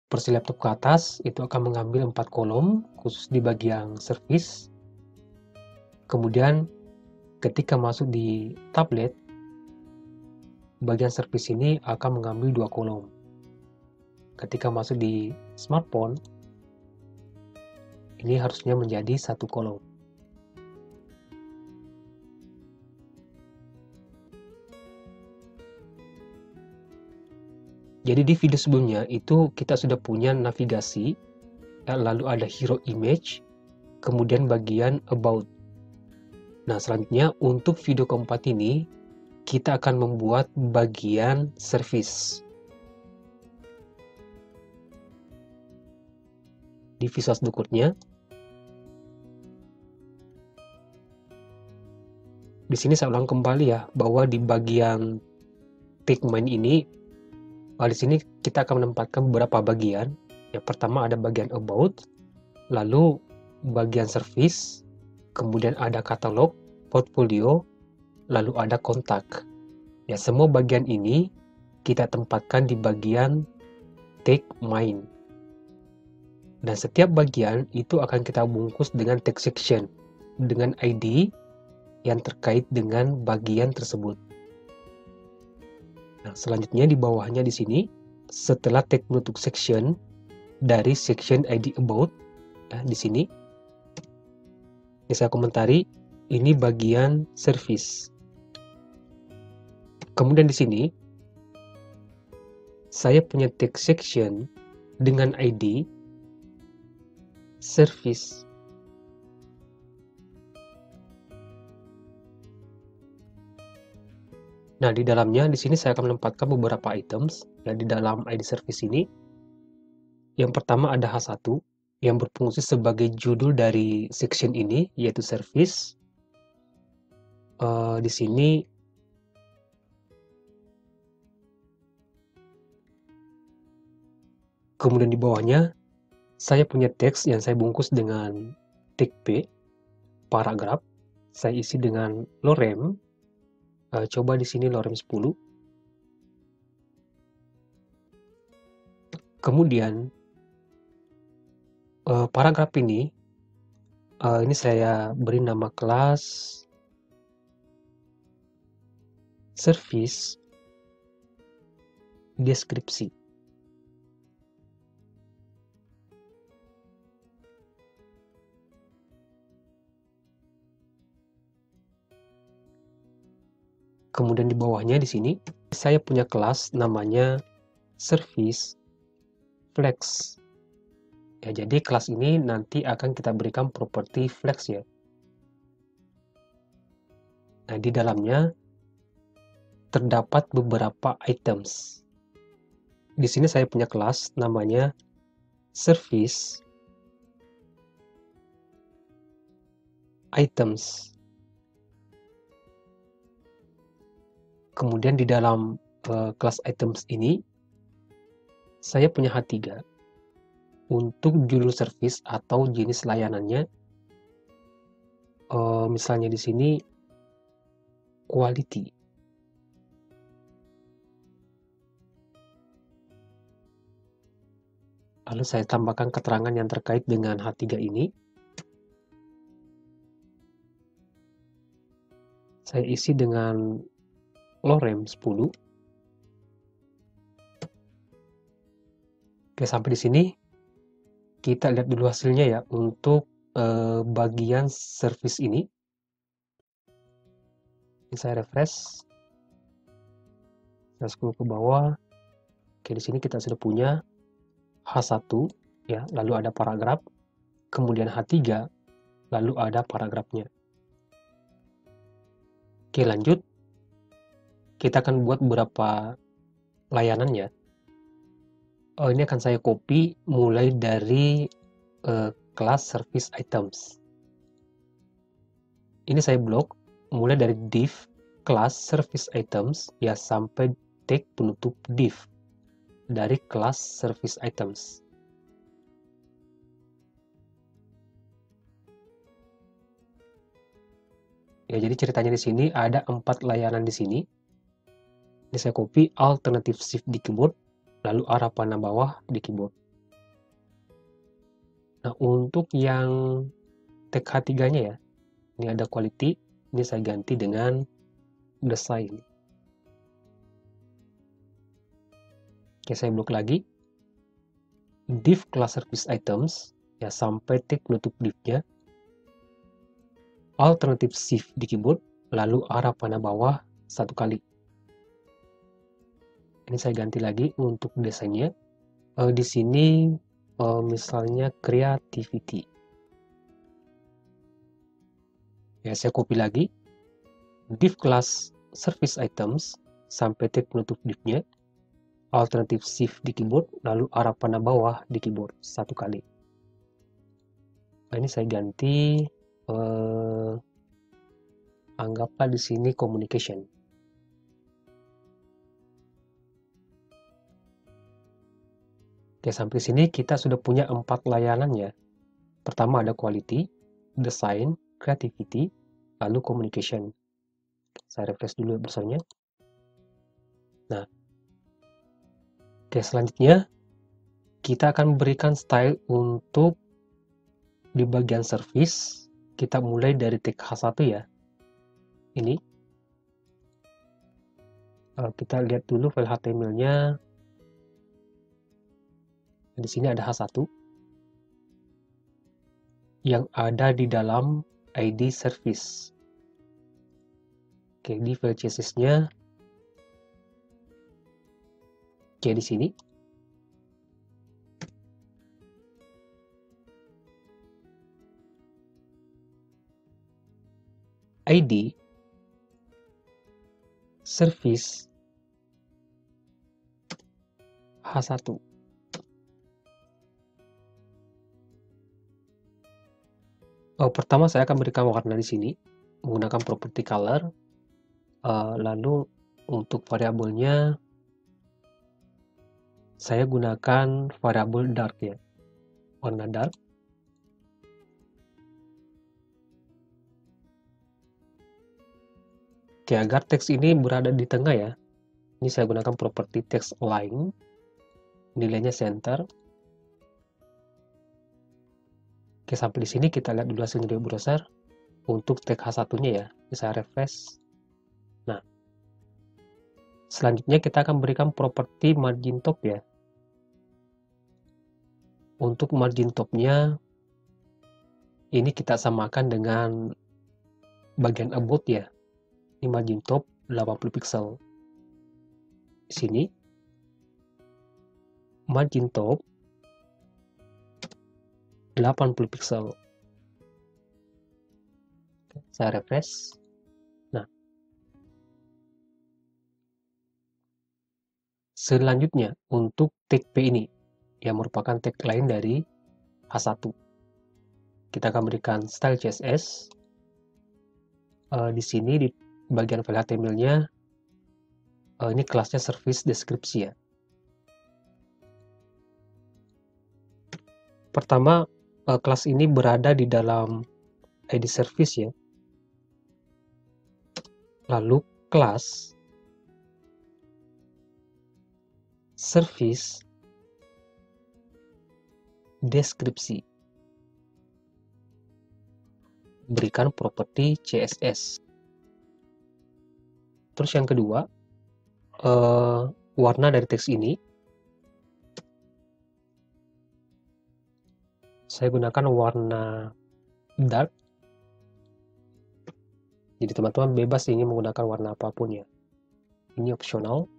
versi laptop ke atas itu akan mengambil 4 kolom khusus di bagian service. Kemudian ketika masuk di tablet, bagian service ini akan mengambil 2 kolom. Ketika masuk di smartphone, ini harusnya menjadi 1 kolom. Jadi di video sebelumnya itu kita sudah punya navigasi, lalu ada hero image, kemudian bagian about. Nah, selanjutnya untuk video keempat ini kita akan membuat bagian service. Di Visual Studio Code-nya, di sini saya ulang kembali ya, bahwa di bagian take main ini, di sini kita akan menempatkan beberapa bagian. Yang pertama ada bagian about, lalu bagian service, kemudian ada katalog, portfolio, lalu ada kontak. Ya, semua bagian ini kita tempatkan di bagian take main. Dan setiap bagian itu akan kita bungkus dengan tag section dengan ID yang terkait dengan bagian tersebut. Nah, selanjutnya di bawahnya di sini, setelah tag penutup section dari section ID about, di sini, ini saya komentari, ini bagian service. Kemudian di sini, saya punya tag section dengan ID service. Nah, di dalamnya di sini saya akan menempatkan beberapa items ya di dalam ID service ini. Yang pertama ada H1 yang berfungsi sebagai judul dari section ini, yaitu service. Di sini kemudian di bawahnya saya punya teks yang saya bungkus dengan tag P, paragraf. Saya isi dengan lorem. Coba di sini lorem 10. Kemudian paragraf ini saya beri nama kelas service deskripsi. Kemudian di bawahnya di sini saya punya kelas namanya service flex. Ya, jadi kelas ini nanti akan kita berikan properti flex ya. Nah, di dalamnya terdapat beberapa items. Di sini saya punya kelas namanya service items. Kemudian di dalam kelas items ini saya punya H3 untuk judul service atau jenis layanannya. Misalnya di sini quality. Lalu saya tambahkan keterangan yang terkait dengan H3 ini. Saya isi dengan lorem 10. Oke, sampai di sini kita lihat dulu hasilnya ya untuk bagian service ini. Ini saya refresh. Saya scroll ke bawah. Oke, di sini kita sudah punya H1 ya, lalu ada paragraf, kemudian H3, lalu ada paragrafnya. Oke, lanjut. Kita akan buat beberapa layanan ya. Ini akan saya copy mulai dari kelas service items. Ini saya blok mulai dari div kelas service items ya sampai tag penutup div dari kelas service items. Ya, jadi ceritanya di sini ada 4 layanan di sini. Ini saya copy alternatif shift di keyboard, lalu arah panah bawah di keyboard. Nah, untuk yang tag H3-nya ya, ini ada quality, ini saya ganti dengan design. Oke, saya blok lagi. Div class service items, ya sampai tag penutup divnya. Alternative shift di keyboard, lalu arah panah bawah satu kali. Ini saya ganti lagi untuk desainnya. Di sini misalnya creativity. Ya, saya copy lagi. Div class service items sampai tag penutup divnya. Alternative shift di keyboard, lalu arah panah bawah di keyboard satu kali. Nah, ini saya ganti. Anggaplah di sini communication. Oke, sampai sini kita sudah punya 4 layanan ya. Pertama ada quality, design, creativity, lalu communication. Saya refresh dulu browsernya. Nah, oke, selanjutnya kita akan berikan style untuk di bagian service. Kita mulai dari tag H1 ya. Ini kita lihat dulu file HTML-nya. Di sini ada H1 yang ada di dalam ID service. Oke, di file CSS-nya. Oke, di sini. ID service H1. Pertama saya akan berikan warna di sini menggunakan property color. Lalu untuk variabelnya saya gunakan variabel dark ya, warna dark. Oke, agar teks ini berada di tengah ya, ini saya gunakan property text align, nilainya center. Oke, sampai di sini kita lihat dulu hasilnya di browser. Untuk tag H1-nya ya, bisa refresh. Nah, selanjutnya kita akan berikan property margin top ya. Untuk margin topnya, ini kita samakan dengan bagian about ya. Ini margin top 80 pixel. Di sini margin top 80 pixel. Saya refresh. Nah, selanjutnya untuk tag P ini yang merupakan tag lain dari H1. Kita akan berikan style CSS. Di sini di bagian file HTML-nya ini kelasnya service deskripsi ya. Pertama, kelas ini berada di dalam ID service ya. Lalu kelas service deskripsi. Berikan properti CSS. Terus yang kedua, warna dari teks ini saya gunakan warna dark. Jadi teman-teman bebas ini menggunakan warna apapun ya. Ini opsional.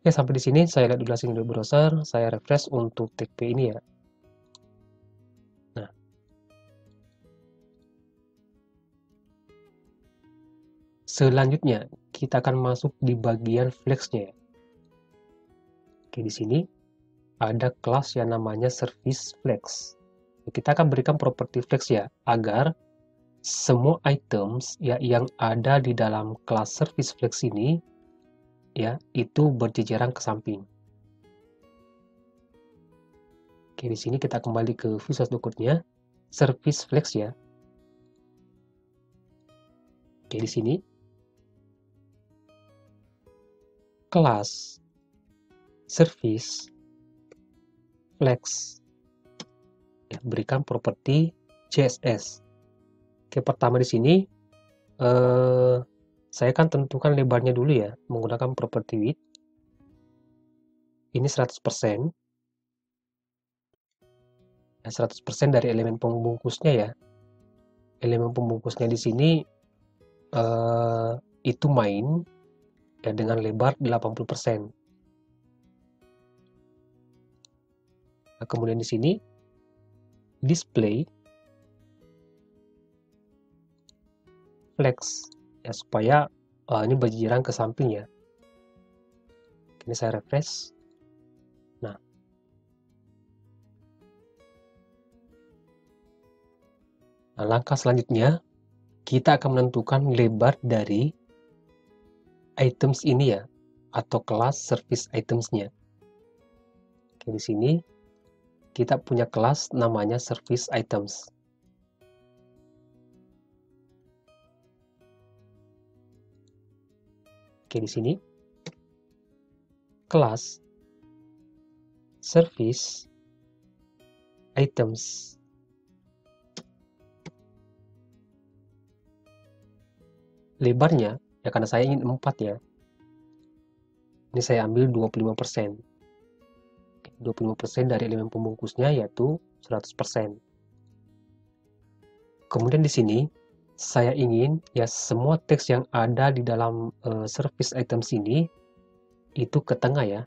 Oke, sampai di sini saya lihat dulu hasilnya di browser, saya refresh untuk tag P ini ya. Nah, selanjutnya kita akan masuk di bagian flex-nya ya. Oke, di sini ada kelas yang namanya service flex. Kita akan berikan properti flex ya, agar semua items ya yang ada di dalam kelas service flex ini ya itu berjejeran ke samping. Oke, di sini kita kembali ke Visual Studio Code-nya, service flex ya. Oke, di sini kelas service flex ya, berikan properti CSS. Oke, pertama di sini saya akan tentukan lebarnya dulu ya, menggunakan properti width. Ini 100%. Ya, 100% dari elemen pembungkusnya ya. Elemen pembungkusnya di sini itu main ya, dengan lebar 80%. Nah, kemudian di sini display flex ya, supaya ini berjiran ke samping ya. Ini saya refresh. Nah, langkah selanjutnya kita akan menentukan lebar dari items ini ya, atau kelas service itemsnya. Oke, di sini kita punya kelas namanya service items. Oke, di sini kelas service items. Lebarnya ya, karena saya ingin 4 ya. Ini saya ambil 25%. 25% dari elemen pembungkusnya yaitu 100%. Kemudian di sini saya ingin ya semua teks yang ada di dalam service items ini itu ke tengah ya.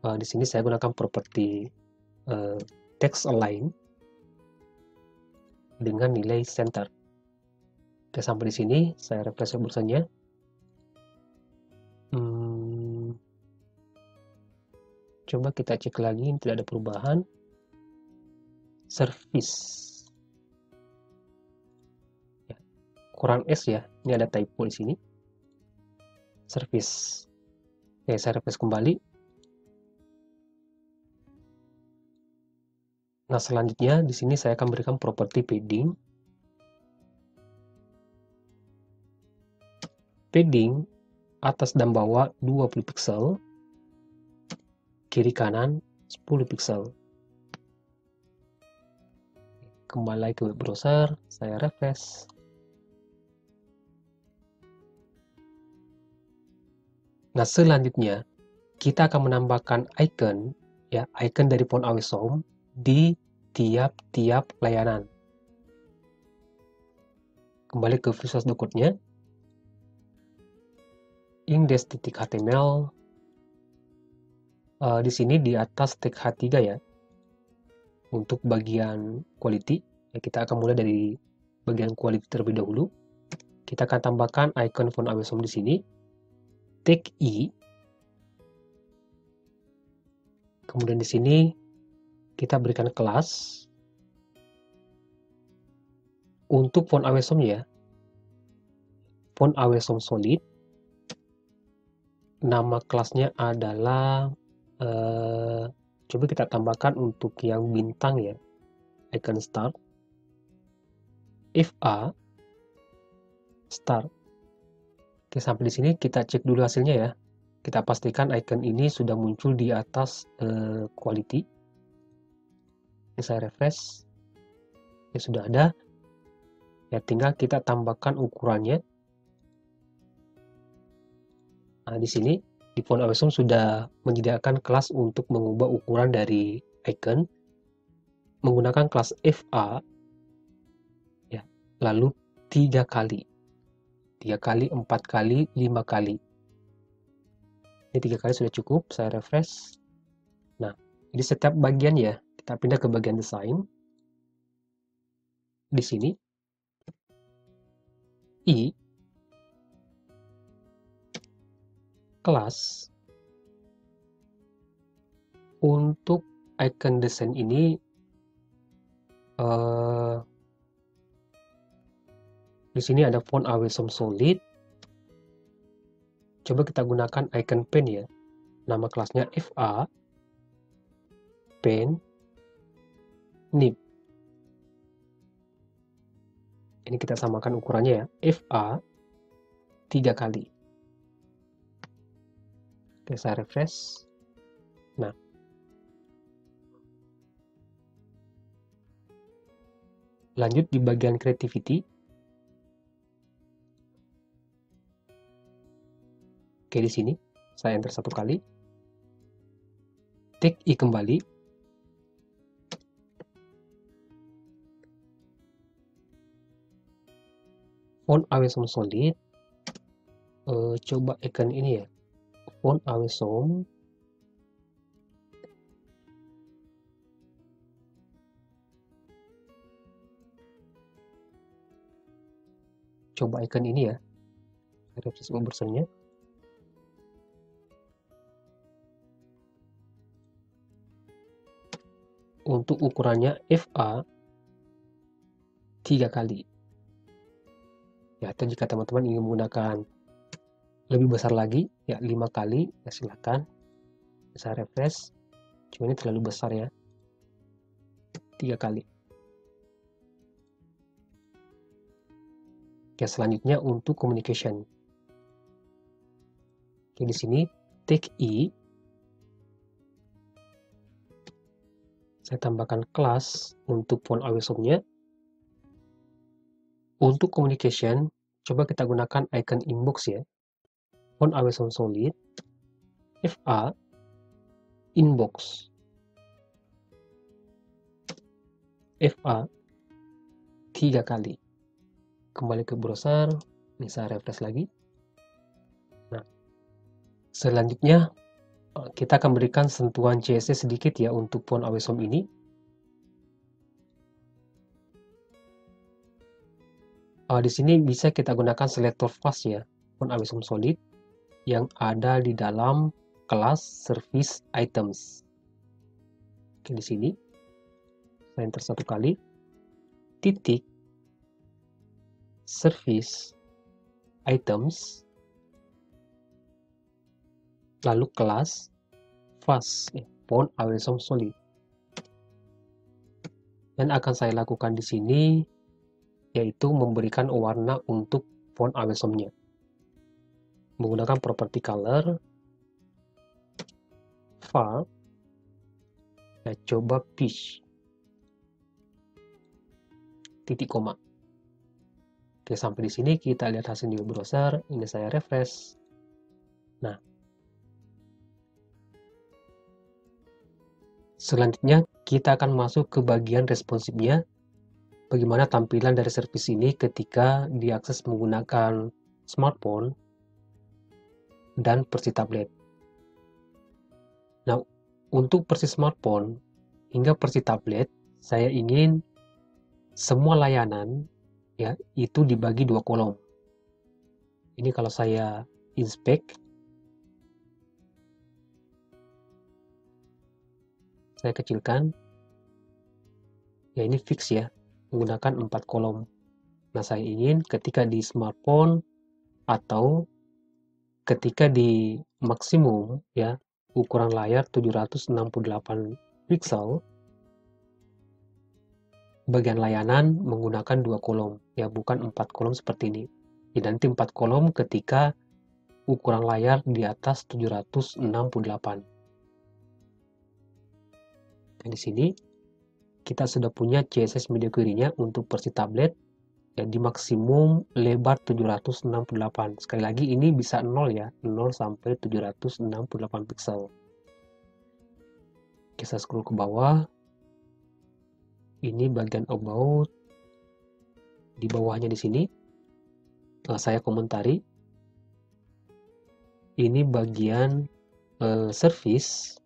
Di sini saya gunakan properti text align dengan nilai center. Oke, sampai di sini saya refresh browsernya. Coba kita cek lagi, tidak ada perubahan. Service ya, kurang S ya, ini ada typo di sini. Service. Oke, saya refresh kembali. Nah, selanjutnya di sini saya akan berikan properti padding. Padding atas dan bawah 20 pixel, kiri kanan 10 pixel. Kembali ke web browser, saya refresh. Nah, selanjutnya kita akan menambahkan icon ya, icon dari font Awesome di tiap-tiap layanan. Kembali ke Visual Studio Code-nya. Index.html di sini di atas tag H3 ya. Untuk bagian quality ya, kita akan mulai dari bagian quality terlebih dahulu. Kita akan tambahkan icon font Awesome di sini. Tag I. Kemudian di sini kita berikan kelas untuk font Awesome ya. Font Awesome Solid. Nama kelasnya adalah coba kita tambahkan untuk yang bintang ya, icon start. If A start. Oke, sampai di sini kita cek dulu hasilnya ya. Kita pastikan icon ini sudah muncul di atas quality. Ini saya refresh. Ya, sudah ada. Ya, tinggal kita tambahkan ukurannya. Nah, di sini di font Awesome sudah menyediakan kelas untuk mengubah ukuran dari icon menggunakan kelas FA ya, lalu 3 kali. 3 kali, 4 kali, 5 kali. Ini 3 kali sudah cukup, saya refresh. Nah, di setiap bagian ya, kita pindah ke bagian desain. Di sini I kelas untuk icon desain ini di sini ada font Awesome Solid. Coba kita gunakan icon pen ya. Nama kelasnya FA pen nib. Ini kita samakan ukurannya ya. FA 3 kali. Oke, saya refresh. Nah, Lanjut di bagian creativity. Oke, di sini saya enter 1 kali. Tik I kembali. Font Awesome Solid. Coba icon ini ya. Font Awesome. Coba icon ini ya. Refresh versionnya. Untuk ukurannya FA 3 kali. Ya, atau jika teman-teman ingin menggunakan lebih besar lagi, ya 5 kali, ya silakan. Bisa refresh. Cuma ini terlalu besar ya. 3 kali. Oke, selanjutnya untuk communication. Oke, di sini take I. Saya tambahkan kelas untuk font awesome-nya. Untuk communication, coba kita gunakan icon inbox ya. Font Awesome Solid, FA, inbox. FA 3 kali. Kembali ke browser, bisa refresh lagi. Nah, selanjutnya kita akan berikan sentuhan CSS sedikit ya untuk font Awesome ini. Di sini bisa kita gunakan selector fast ya, font Awesome Solid yang ada di dalam kelas service items. Oke, di sini saya enter 1 kali, titik service items, lalu kelas fast font Awesome Solid. Dan akan saya lakukan di sini yaitu memberikan warna untuk font Awesome-nya menggunakan property color, font, ya coba peach, titik koma. Oke, sampai di sini kita lihat hasil di browser. Ini saya refresh. Nah, selanjutnya kita akan masuk ke bagian responsifnya. Bagaimana tampilan dari service ini ketika diakses menggunakan smartphone dan versi tablet. Nah, untuk versi smartphone hingga versi tablet, saya ingin semua layanan ya itu dibagi 2 kolom. Ini kalau saya inspect, saya kecilkan, ya ini fix ya, menggunakan 4 kolom. Nah, saya ingin ketika di smartphone atau ketika di maksimum ya, ukuran layar 768 pixel, bagian layanan menggunakan 2 kolom, ya bukan 4 kolom seperti ini. Ya, nanti 4 kolom ketika ukuran layar di atas 768. Nah, di sini kita sudah punya CSS media query-nya untuk versi tablet ya di maksimum lebar 768. Sekali lagi ini bisa 0 ya, 0 sampai 768 pixel. Kita scroll ke bawah. Ini bagian about. Di bawahnya di sini saya komentari. Ini bagian service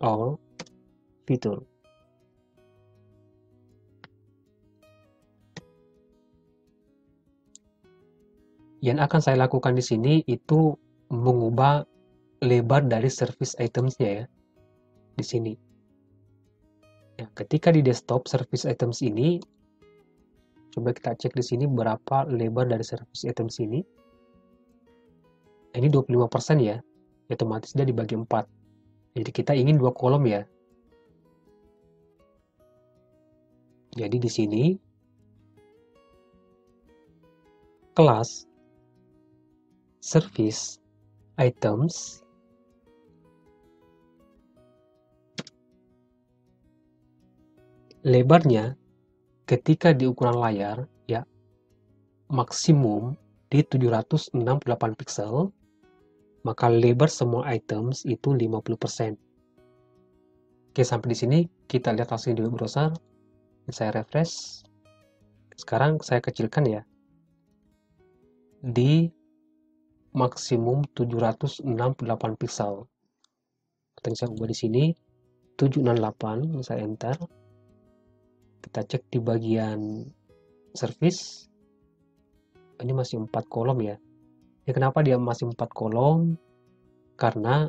all fitur. Yang akan saya lakukan di sini itu mengubah lebar dari service items-nya ya. Di sini. Ya, ketika di desktop service items ini, coba kita cek di sini berapa lebar dari service items ini. Ini 25% ya. Otomatis dia dibagi 4. Jadi kita ingin 2 kolom ya. Jadi di sini kelas service items lebarnya ketika di ukuran layar ya maksimum di 768 pixel, maka lebar semua items itu 50%. Oke, sampai di sini kita lihat hasil di web browser. Saya refresh. Sekarang saya kecilkan ya. Di maksimum 768 pixel. Tadi saya ubah di sini 768, saya enter. Kita cek di bagian service. Ini masih 4 kolom ya. Ya kenapa dia masih 4 kolom? Karena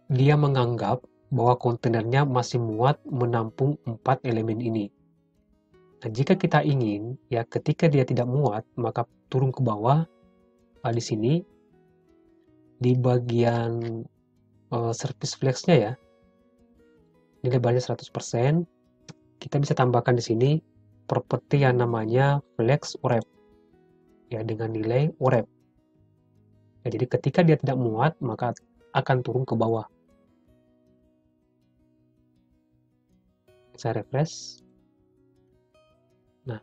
dia menganggap bahwa kontainernya masih muat menampung 4 elemen ini. Nah, jika kita ingin, ya ketika dia tidak muat, maka turun ke bawah, di sini, di bagian service flex-nya ya, ini lebarnya 100%, kita bisa tambahkan di sini properti yang namanya flex wrap, ya dengan nilai wrap. Ya, jadi ketika dia tidak muat, maka akan turun ke bawah. Saya refresh. Nah,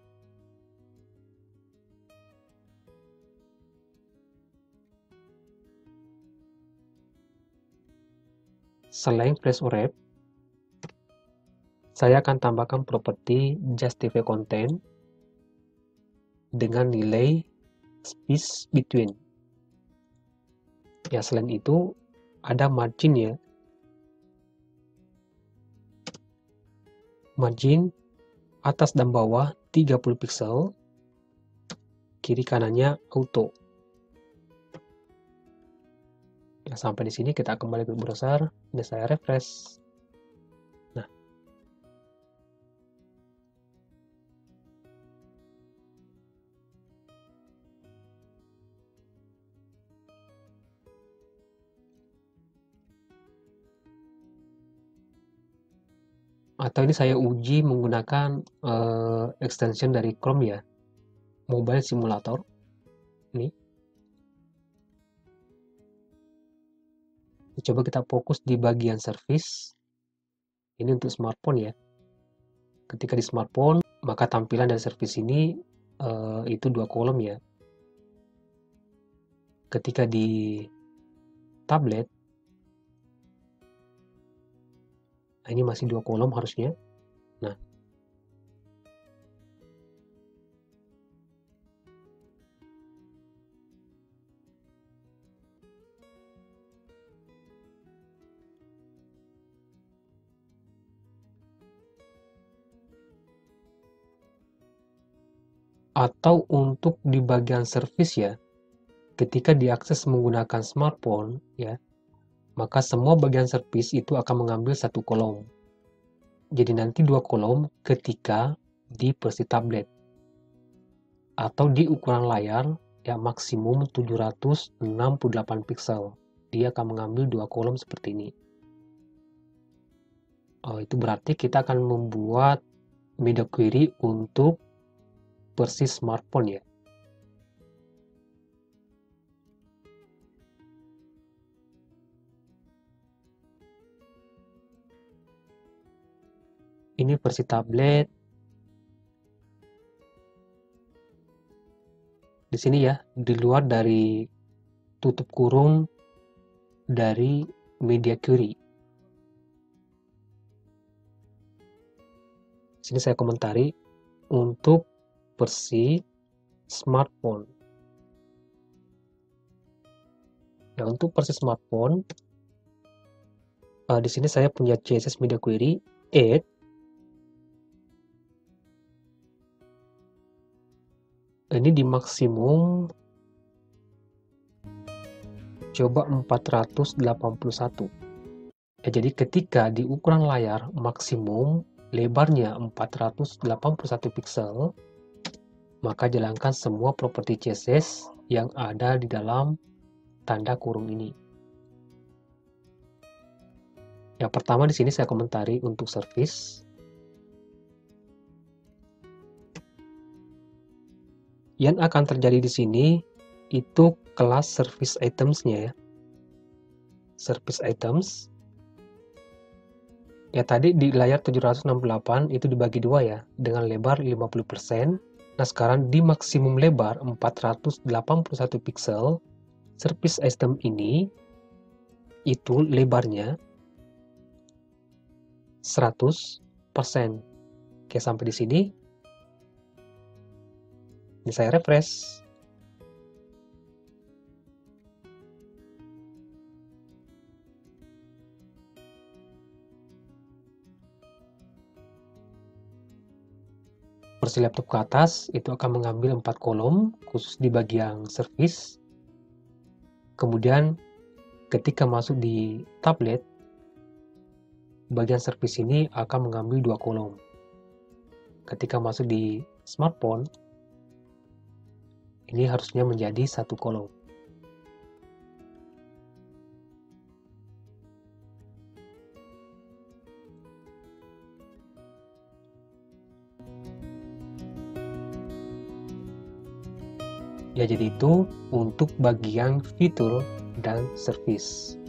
selain flash wrap, saya akan tambahkan properti justify content dengan nilai space between. Ya, selain itu ada margin ya. Margin atas dan bawah 30 pixel, kiri kanannya auto. Ya, sampai di sini kita kembali ke browser dan saya refresh. Nah, atau ini saya uji menggunakan extension dari Chrome ya, Mobile Simulator. Ini. Coba kita fokus di bagian service. Ini untuk smartphone ya. Ketika di smartphone, maka tampilan dari service ini itu 2 kolom ya. Ketika di tablet, nah ini masih 2 kolom harusnya. Nah, atau untuk di bagian service ya, ketika diakses menggunakan smartphone ya, maka semua bagian service itu akan mengambil 1 kolom. Jadi nanti 2 kolom ketika di versi tablet. Atau di ukuran layar ya maksimum 768 pixel. Dia akan mengambil 2 kolom seperti ini. Itu berarti kita akan membuat media query untuk versi smartphone ya. Ini versi tablet. Di sini ya, di luar dari tutup kurung dari media query. Sini saya komentari untuk versi smartphone. Nah, untuk versi smartphone, di sini saya punya CSS media query add. Ini di maksimum coba 481. Ya, jadi ketika di ukuran layar maksimum lebarnya 481 pixel, maka jalankan semua properti CSS yang ada di dalam tanda kurung ini. Yang pertama di sini saya komentari untuk service. Yang akan terjadi di sini itu kelas service items-nya ya. Service items. Ya tadi di layar 768 itu dibagi dua ya, dengan lebar 50%. Nah sekarang di maksimum lebar 481 pixel, Surface S6 ini itu lebarnya 100%. Oke, sampai di sini. Ini saya refresh. Versi laptop ke atas itu akan mengambil 4 kolom khusus di bagian service. Kemudian ketika masuk di tablet, bagian service ini akan mengambil 2 kolom. Ketika masuk di smartphone, ini harusnya menjadi 1 kolom. Ya, jadi itu untuk bagian fitur dan service.